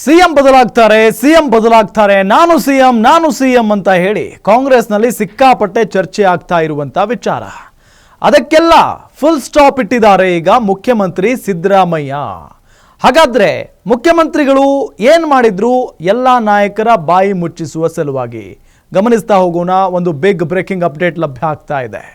CM ಬದಲಾಗ್ತಾರೆ ನಾನು CM ಅಂತ ಹೇಳಿ ಕಾಂಗ್ರೆಸ್ನಲ್ಲಿ ಸಿಕ್ಕಾಪಟ್ಟೆ ಚರ್ಚೆ ಆಗ್ತಾ ಇರುವಂತ ವಿಚಾರ. ಅದಕ್ಕೆಲ್ಲ ಫುಲ್ ಸ್ಟಾಪ್ ಇಟ್ಟಿದ್ದಾರೆ ಈಗ ಮುಖ್ಯಮಂತ್ರಿ ಸಿದ್ದರಾಮಯ್ಯ. ಹಾಗಾದ್ರೆ ಮುಖ್ಯಮಂತ್ರಿಗಳು ಏನು ಮಾಡಿದ್ರು ಎಲ್ಲ ನಾಯಕರ ಬಾಯಿ ಮುಚ್ಚಿಸುವ ಸಲುವಾಗಿ? ಗಮನಿಸ್ತಾ ಹೋಗೋಣ. ಒಂದು ಬಿಗ್ ಬ್ರೇಕಿಂಗ್ ಅಪ್ಡೇಟ್ ಲಭ್ಯ ಆಗ್ತಾ ಇದೆ.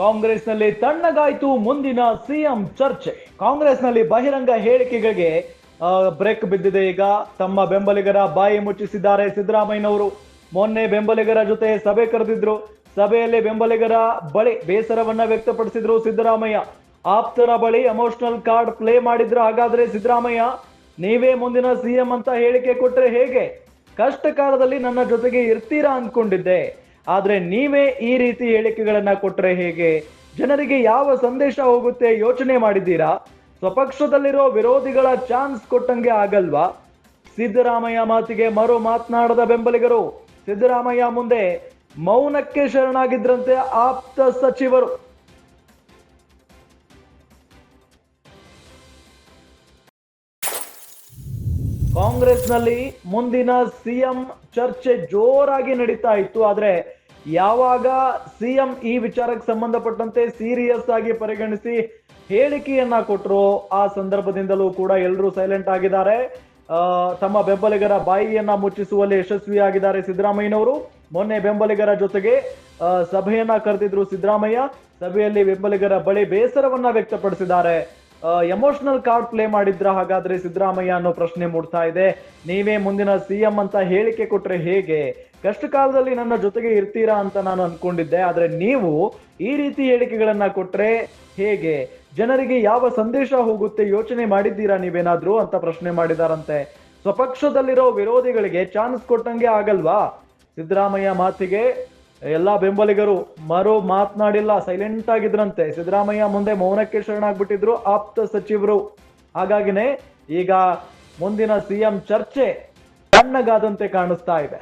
ಕಾಂಗ್ರೆಸ್ನಲ್ಲಿ ತಣ್ಣಗಾಯ್ತು ಮುಂದಿನ ಸಿಎಂ ಚರ್ಚೆ. ಕಾಂಗ್ರೆಸ್ನಲ್ಲಿ ಬಹಿರಂಗ ಹೇಳಿಕೆಗಳಿಗೆ ಬ್ರೇಕ್ ಬಿದ್ದಿದೆ. ಈಗ ತಮ್ಮ ಬೆಂಬಲಿಗರ ಬಾಯಿ ಮುಚ್ಚಿಸಿದ್ದಾರೆ ಸಿದ್ದರಾಮಯ್ಯನವರು. ಮೊನ್ನೆ ಬೆಂಬಲಿಗರ ಜೊತೆ ಸಭೆ ಕರೆದಿದ್ರು. ಸಭೆಯಲ್ಲಿ ಬೆಂಬಲಿಗರ ಬಳಿ ಬೇಸರವನ್ನ ವ್ಯಕ್ತಪಡಿಸಿದ್ರು ಸಿದ್ದರಾಮಯ್ಯ. ಆಪ್ತರ ಬಳಿ ಎಮೋಷನಲ್ ಕಾರ್ಡ್ ಪ್ಲೇ ಮಾಡಿದ್ರು. ಹಾಗಾದ್ರೆ ಸಿದ್ದರಾಮಯ್ಯ, ನೀವೇ ಮುಂದಿನ ಸಿಎಂ ಅಂತ ಹೇಳಿಕೆ ಕೊಟ್ರೆ ಹೇಗೆ? ಕಷ್ಟ ಕಾಲದಲ್ಲಿ ನನ್ನ ಜೊತೆಗೆ ಇರ್ತೀರಾ ಅಂದ್ಕೊಂಡಿದ್ದೆ, ಆದ್ರೆ ನೀವೇ ಈ ರೀತಿ ಹೇಳಿಕೆಗಳನ್ನ ಕೊಟ್ರೆ ಹೇಗೆ? ಜನರಿಗೆ ಯಾವ ಸಂದೇಶ ಹೋಗುತ್ತೆ ಯೋಚನೆ ಮಾಡಿದ್ದೀರಾ? ಸ್ವಪಕ್ಷದಲ್ಲಿರೋ ವಿರೋಧಿಗಳ ಚಾನ್ಸ್ ಕೊಟ್ಟಂಗೆ ಆಗಲ್ವಾ? ಸಿದ್ದರಾಮಯ್ಯ ಮಾತಿಗೆ ಮರು ಮಾತನಾಡದ ಬೆಂಬಲಿಗರು. ಸಿದ್ದರಾಮಯ್ಯ ಮುಂದೆ ಮೌನಕ್ಕೆ ಶರಣಾಗಿದ್ರಂತೆ ಆಪ್ತ ಸಚಿವರು. ಕಾಂಗ್ರೆಸ್ನಲ್ಲಿ ಮುಂದಿನ ಸಿಎಂ ಚರ್ಚೆ ಜೋರಾಗಿ ನಡೀತಾ ಇತ್ತು. ಆದ್ರೆ ಯಾವಾಗ ಸಿಎಂ ಈ ವಿಚಾರಕ್ಕೆ ಸಂಬಂಧಪಟ್ಟಂತೆ ಸೀರಿಯಸ್ ಆಗಿ ಪರಿಗಣಿಸಿ ಹೇಳಿಕೆಯನ್ನ ಕೊಟ್ಟರು, ಆ ಸಂದರ್ಭದಿಂದಲೂ ಕೂಡ ಎಲ್ಲರೂ ಸೈಲೆಂಟ್ ಆಗಿದ್ದಾರೆ. ತಮ್ಮ ಬೆಂಬಲಿಗರ ಬಾಯಿಯನ್ನ ಮುಚ್ಚಿಸುವಲ್ಲಿ ಯಶಸ್ವಿಯಾಗಿದ್ದಾರೆ ಸಿದ್ದರಾಮಯ್ಯನವರು. ಮೊನ್ನೆ ಬೆಂಬಲಿಗರ ಜೊತೆಗೆ ಸಭೆಯನ್ನ ಕರೆದಿದ್ರು ಸಿದ್ದರಾಮಯ್ಯ. ಸಭೆಯಲ್ಲಿ ಬೆಂಬಲಿಗರ ಬಳಿ ಬೇಸರವನ್ನ ವ್ಯಕ್ತಪಡಿಸಿದ್ದಾರೆ. ಎಮೋಷನಲ್ ಕಾರ್ಡ್ ಪ್ಲೇ ಮಾಡಿದ್ರ ಹಾಗಾದ್ರೆ ಸಿದ್ದರಾಮಯ್ಯ ಅನ್ನೋ ಪ್ರಶ್ನೆ ಮೂಡ್ತಾ ಇದೆ. ನೀವೇ ಮುಂದಿನ ಸಿಎಂ ಅಂತ ಹೇಳಿಕೆ ಕೊಟ್ರೆ ಹೇಗೆ? ಕಷ್ಟ ಕಾಲದಲ್ಲಿ ನನ್ನ ಜೊತೆಗೆ ಇರ್ತೀರಾ ಅಂತ ನಾನು ಅನ್ಕೊಂಡಿದ್ದೆ, ಆದ್ರೆ ನೀವು ಈ ರೀತಿ ಹೇಳಿಕೆಗಳನ್ನ ಕೊಟ್ರೆ ಹೇಗೆ? ಜನರಿಗೆ ಯಾವ ಸಂದೇಶ ಹೋಗುತ್ತೆ ಯೋಚನೆ ಮಾಡಿದ್ದೀರಾ ನೀವೇನಾದ್ರೂ ಅಂತ ಪ್ರಶ್ನೆ ಮಾಡಿದಾರಂತೆ. ಸ್ವಪಕ್ಷದಲ್ಲಿರೋ ವಿರೋಧಿಗಳಿಗೆ ಚಾನ್ಸ್ ಕೊಟ್ಟಂಗೆ ಆಗಲ್ವಾ? ಸಿದ್ದರಾಮಯ್ಯ ಮಾತಿಗೆ ಎಲ್ಲಾ ಬೆಂಬಲಿಗರು ಮರು ಮಾತನಾಡಿಲ್ಲ, ಸೈಲೆಂಟ್ ಆಗಿದ್ರಂತೆ. ಸಿದ್ದರಾಮಯ್ಯ ಮುಂದೆ ಮೌನಕ್ಕೆ ಶರಣಾಗ್ಬಿಟ್ಟಿದ್ರು ಆಪ್ತ ಸಚಿವರು. ಹಾಗಾಗಿನೇ ಈಗ ಮುಂದಿನ ಸಿಎಂ ಚರ್ಚೆ ತಣ್ಣಗಾದಂತೆ ಕಾಣಿಸ್ತಾ ಇದೆ.